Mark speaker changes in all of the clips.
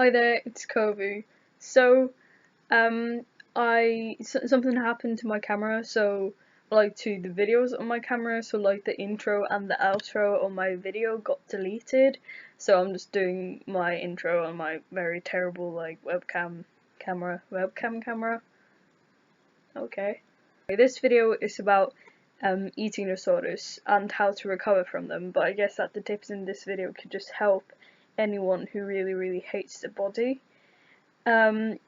Speaker 1: Hi there, it's Kovu. So, something happened to my camera, so like to the videos on my camera, so like the intro and the outro on my video got deleted. So I'm just doing my intro on my very terrible like webcam camera. Okay. This video is about eating disorders and how to recover from them, but I guess that the tips in this video could just help anyone who really hates their body.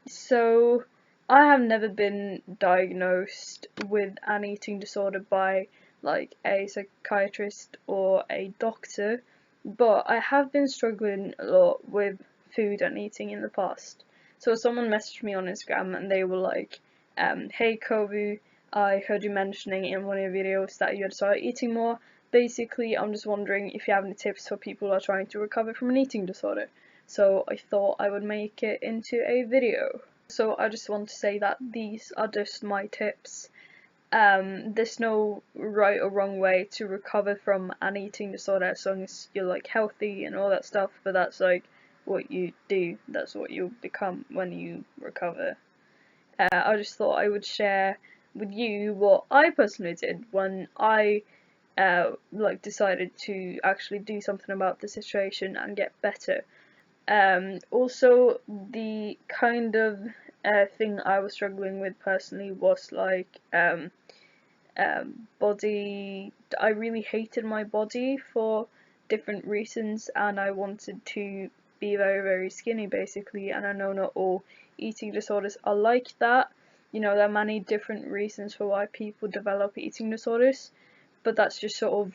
Speaker 1: So I have never been diagnosed with an eating disorder by like a psychiatrist or a doctor, but I have been struggling a lot with food and eating in the past. So someone messaged me on Instagram and they were like, hey Kovu, I heard you mentioning in one of your videos that you had started eating more. Basically, I'm just wondering if you have any tips for people who are trying to recover from an eating disorder. So I thought I would make it into a video. So I just want to say that these are just my tips. There's no right or wrong way to recover from an eating disorder as long as you're like healthy and all that stuff, but that's like what you do, that's what you'll become when you recover. I just thought I would share with you what I personally did when I like decided to actually do something about the situation and get better. Also, the kind of thing I was struggling with personally was like body. I really hated my body for different reasons, and I wanted to be very skinny basically. And I know not all eating disorders are like that. You know, there are many different reasons for why people develop eating disorders, but that's just sort of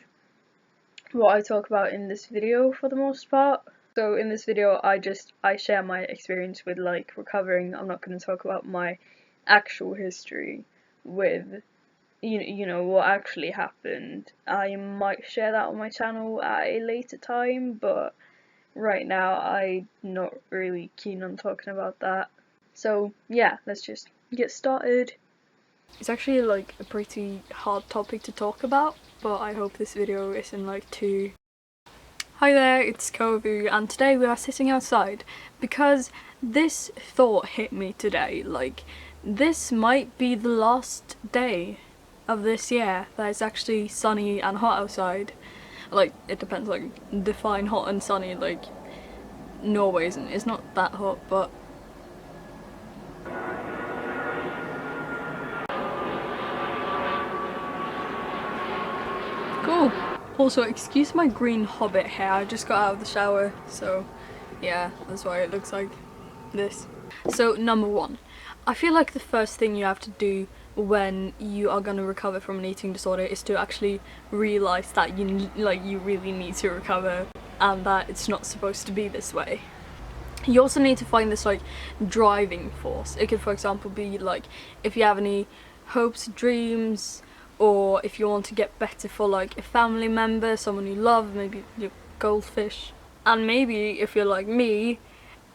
Speaker 1: what I talk about in this video for the most part. So in this video I share my experience with like recovering. I'm not going to talk about my actual history with you know what actually happened. I might share that on my channel at a later time, but right now I'm not really keen on talking about that. So yeah, let's just get started. It's actually like a pretty hard topic to talk about, but I hope this video isn't like too... Hi there, it's Kovu, and today we are sitting outside because this thought hit me today. Like, this might be the last day of this year that it's actually sunny and hot outside. Like, it depends, like, define hot and sunny. Like, Norway it's not that hot, but cool. Also, excuse my green hobbit hair, I just got out of the shower, so yeah, that's why it looks like this. So, number one, I feel like the first thing you have to do when you are gonna recover from an eating disorder is to actually realise that you really need to recover and that it's not supposed to be this way. You also need to find this like driving force. It could, for example, be like if you have any hopes, dreams, or if you want to get better for like a family member, someone you love, maybe your goldfish. And maybe if you're like me,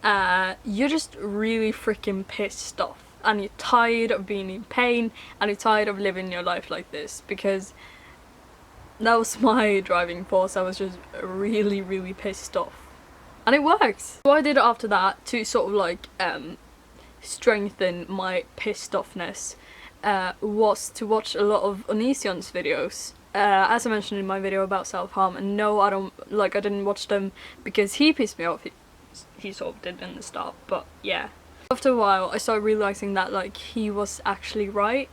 Speaker 1: you're just really freaking pissed off and you're tired of being in pain and you're tired of living your life like this, because that was my driving force. I was just really pissed off. And it works! What I did after that to sort of like strengthen my pissed offness was to watch a lot of Onision's videos. As I mentioned in my video about self-harm, and no, I didn't watch them because he pissed me off. He sort of did in the start, but yeah. After a while, I started realising that like he was actually right,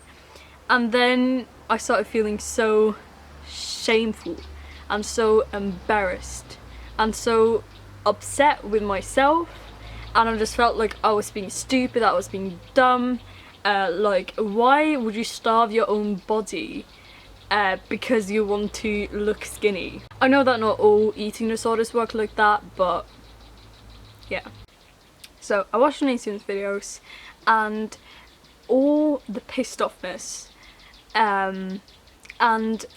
Speaker 1: and then I started feeling so shameful and so embarrassed and so upset with myself, and I just felt like I was being stupid, I was being dumb. Like, why would you starve your own body because you want to look skinny? I know that not all eating disorders work like that, but yeah. So I watched Onision's videos, and all the pissed offness and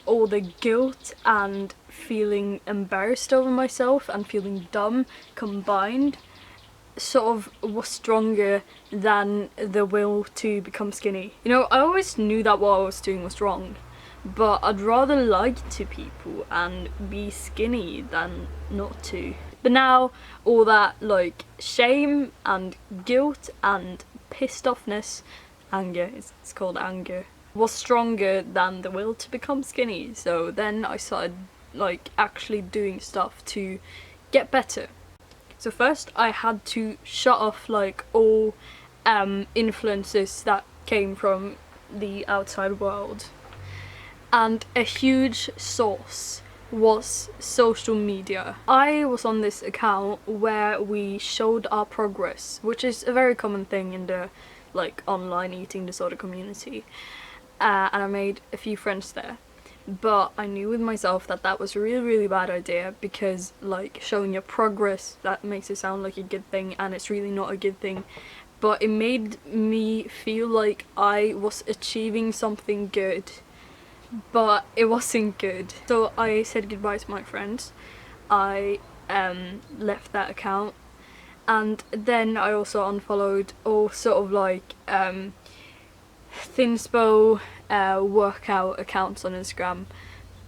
Speaker 1: all the guilt and feeling embarrassed over myself and feeling dumb combined sort of was stronger than the will to become skinny. You know, I always knew that what I was doing was wrong, but I'd rather lie to people and be skinny than not to. But now all that like shame and guilt and pissed offness, anger, it's called anger, was stronger than the will to become skinny. So then I started like actually doing stuff to get better. So first I had to shut off like all influences that came from the outside world, and a huge source was social media. I was on this account where we showed our progress, which is a very common thing in the like online eating disorder community, and I made a few friends there. But I knew with myself that that was a really bad idea, because like showing your progress, that makes it sound like a good thing, and it's really not a good thing. But it made me feel like I was achieving something good, but it wasn't good. So I said goodbye to my friends. I left that account, and then I also unfollowed all sort of like thinspo workout accounts on Instagram,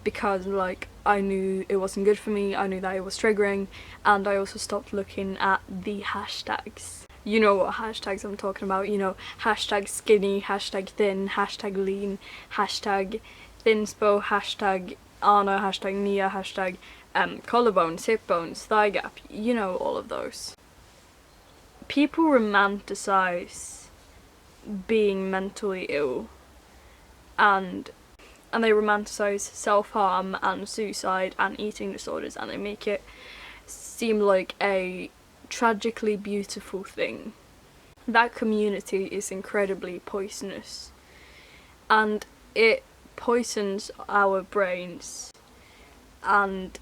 Speaker 1: because like I knew it wasn't good for me, I knew that it was triggering, and I also stopped looking at the hashtags. You know what hashtags I'm talking about, you know, hashtag skinny, hashtag thin, hashtag lean, hashtag thinspo, hashtag Anna, hashtag Nia, hashtag collarbones, hip bones, thigh gap, you know, all of those. People romanticize being mentally ill, and they romanticize self-harm and suicide and eating disorders, and they make it seem like a tragically beautiful thing. That community is incredibly poisonous, and it poisons our brains, and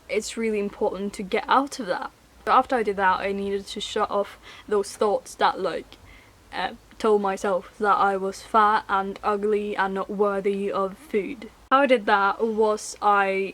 Speaker 1: it's really important to get out of that. But after I did that, I needed to shut off those thoughts that like told myself that I was fat and ugly and not worthy of food. How I did that was I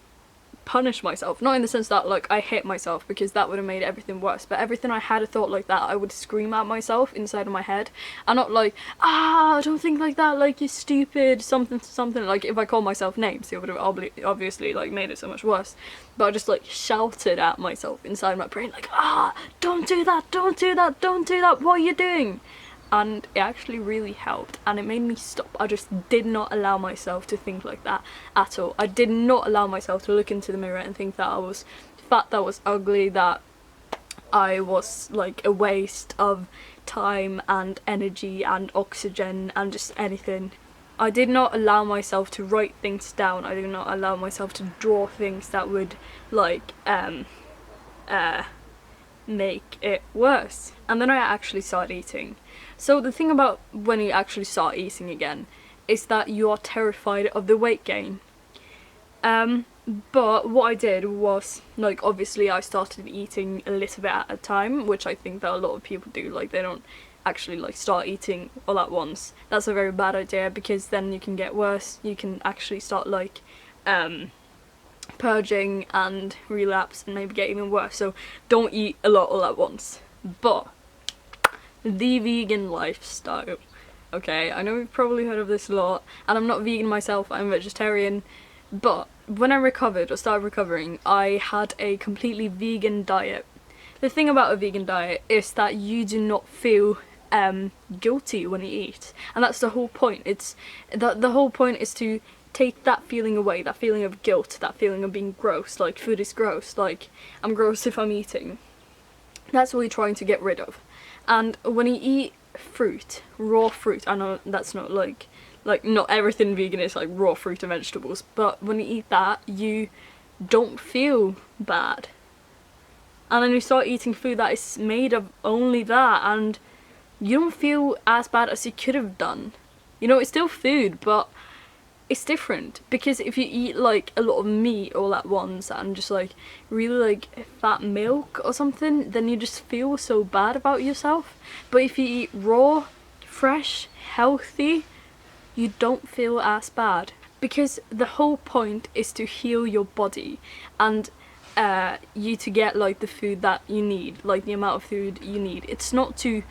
Speaker 1: punished myself, not in the sense that like I hate myself, because that would have made everything worse, but everything I had a thought like that, I would scream at myself inside of my head, and not like, don't think like that, like you're stupid, something. Like if I called myself names, it would have obviously like made it so much worse, but I just like shouted at myself inside my brain like, don't do that, don't do that, don't do that, what are you doing? And it actually really helped, and it made me stop. I just did not allow myself to think like that at all. I did not allow myself to look into the mirror and think that I was fat, that I was ugly, that I was like a waste of time and energy and oxygen and just anything. I did not allow myself to write things down. I did not allow myself to draw things that would like make it worse. And then I actually started eating. So the thing about when you actually start eating again is that you are terrified of the weight gain. But what I did was, like, obviously I started eating a little bit at a time, which I think that a lot of people do. Like, they don't actually like start eating all at once. That's a very bad idea, because then you can get worse. You can actually start like purging and relapse and maybe get even worse. So don't eat a lot all at once. But the vegan lifestyle. Okay, I know you've probably heard of this a lot, and I'm not vegan myself, I'm vegetarian, but when I recovered, or started recovering, I had a completely vegan diet. The thing about a vegan diet is that you do not feel guilty when you eat, and that's the whole point. It's the whole point is to take that feeling away, that feeling of guilt, that feeling of being gross, like food is gross, like I'm gross if I'm eating. That's what you're trying to get rid of. And when you eat fruit, raw fruit, I know that's not like not everything vegan is like raw fruit and vegetables, but when you eat that, you don't feel bad. And then you start eating food that is made of only that, and you don't feel as bad as you could have done. You know, it's still food, but it's different, because if you eat like a lot of meat all at once and just like really like fat milk or something, then you just feel so bad about yourself. But if you eat raw, fresh, healthy, you don't feel as bad, because the whole point is to heal your body. And you to get like the food that you need, like the amount of food you need. It's not to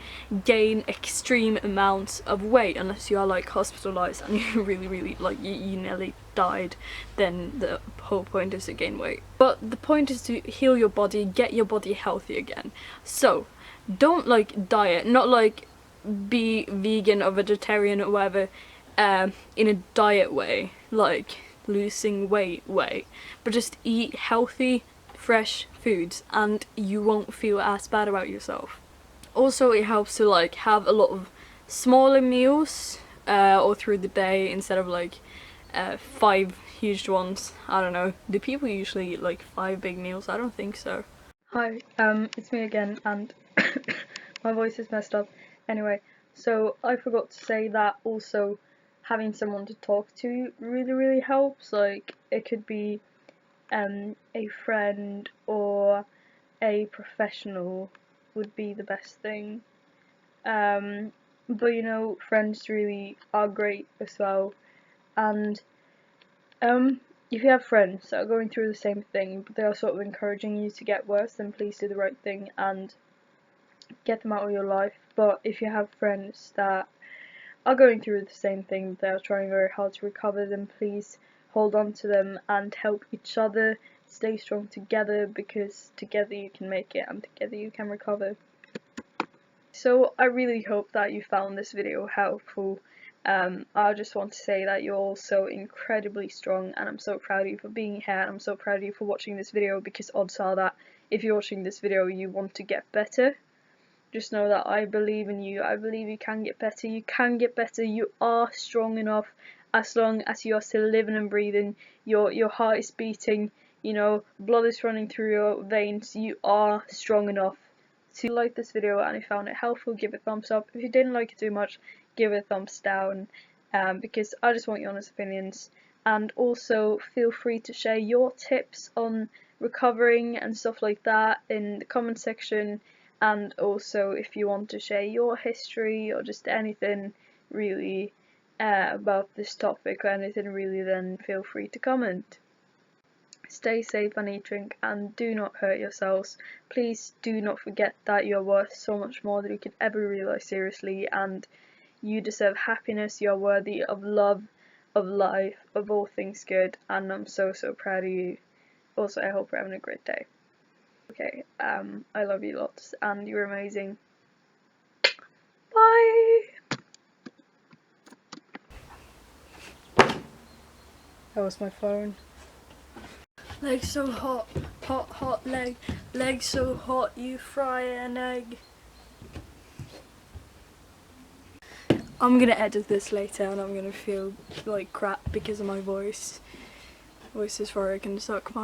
Speaker 1: gain extreme amounts of weight unless you are like hospitalized and you really like you nearly died, then the whole point is to gain weight. But the point is to heal your body, get your body healthy again. So don't like diet, not like be vegan or vegetarian or whatever in a diet way, like losing weight way, but just eat healthy fresh foods and you won't feel as bad about yourself. Also, it helps to like have a lot of smaller meals all through the day instead of like 5 huge ones. I don't know, do people usually eat like 5 big meals? I don't think so. Hi, it's me again, and my voice is messed up. Anyway, so I forgot to say that also having someone to talk to really helps. Like, it could be a friend or a professional would be the best thing. But you know, friends really are great as well. And if you have friends that are going through the same thing, but they are sort of encouraging you to get worse, then please do the right thing and get them out of your life. But if you have friends that are going through the same thing, they are trying very hard to recover, then please hold on to them and help each other. Stay strong together, because together you can make it and together you can recover. So I really hope that you found this video helpful. I just want to say that you're all so incredibly strong, and I'm so proud of you for being here, and I'm so proud of you for watching this video, because odds are that if you're watching this video you want to get better. Just know that I believe in you. I believe you can get better. You can get better. You are strong enough. As long as you are still living and breathing, your heart is beating, you know, blood is running through your veins, you are strong enough. To like this video, and if you found it helpful, give it a thumbs up. If you didn't like it too much, give it a thumbs down, because I just want your honest opinions. And also feel free to share your tips on recovering and stuff like that in the comment section. And also, if you want to share your history or just anything really about this topic or anything really, then feel free to comment. Stay safe and eat, drink, and do not hurt yourselves. Please do not forget that you are worth so much more than you could ever realise, seriously, and you deserve happiness. You are worthy of love, of life, of all things good, and I'm so proud of you. Also, I hope you're having a great day. Okay, I love you lots, and you're amazing. Bye! That was my phone. Leg so hot, hot leg. Leg so hot you fry an egg. I'm gonna edit this later and I'm gonna feel like crap because of my voice. Voice is where I can suck my